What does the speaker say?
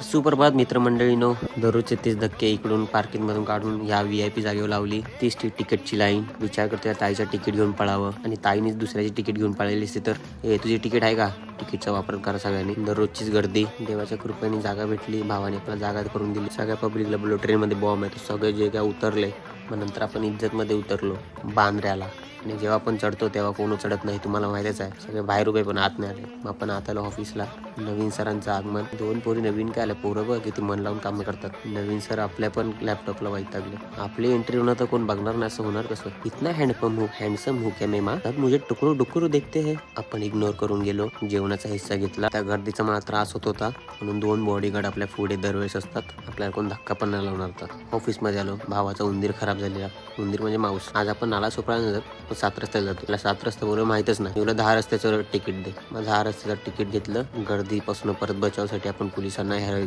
सुप्रभात मित्रमंडळीनो, दररोजचे तेच धक्के इकडून पार्किंग मधून काढून या VIP जागेवर लावली. 30 तिकीटची लाईन. विचार करते ताईचं तिकीट घेऊन पळावं आणि ताईनेच दुसऱ्याची तिकीट घेऊन पळालेली असते तर हे तुझी तिकीट आहे का? तिकीटचा वापर करा सगळ्यांनी. दररोजचीच गर्दी. देवाच्या कृपेने जागा भेटली. भावाने आपल्याला जागा करून दिली. सगळ्या पब्लिकला बोललो ट्रेनमध्ये बॉम्ब आहे. सगळे जे काय उतरले. मग नंतर आपण इज्जतमध्ये उतरलो बांद्र्याला. आणि जेव्हा आपण चढतो तेव्हा कोण चढत नाही, तुम्हाला माहितीच आहे. सगळे बाहेर उभे पण आत नाही आले. मग आपण आत आलो ऑफिसला. नवीन सरांचं आगमन. 2 पोरी नवीन काय आलं, पोरं बघ किती मन लावून कामं करतात. नवीन सर आपल्या पण लॅपटॉपला वैतागले. आपली एंट्री होणार तर कोण बघणार नाही, असं होणार कसं? इतना हँडसम हूँ क्या मैं माँ, अब मुझे टुकरू डुकरू देखते हैं. आपण इग्नोर करून गेलो. जेवणाचा हिस्सा घेतला. त्या गर्दीचा मला त्रास होत होता म्हणून 2 बॉडीगार्ड आपल्या पुढे दरवेळेस असतात. आपल्याला कोण धक्का पण नाही लावणार तर. ऑफिसमध्ये आलो. भावाचा उंदीर खराब झालेला. उंदीर म्हणजे माऊस. आज आपण नाला सोपळा जातो. 7 रस्त्याला जातो. त्याला 7 रस्ते बोलून माहितच नाही. तुला 10 रस्त्याचं तिकीट दे. मग 10 रस्त्याचं तिकीट घेतलं. गर्दीपासून परत बचावसाठी आपण पोलिसांना हॅरळ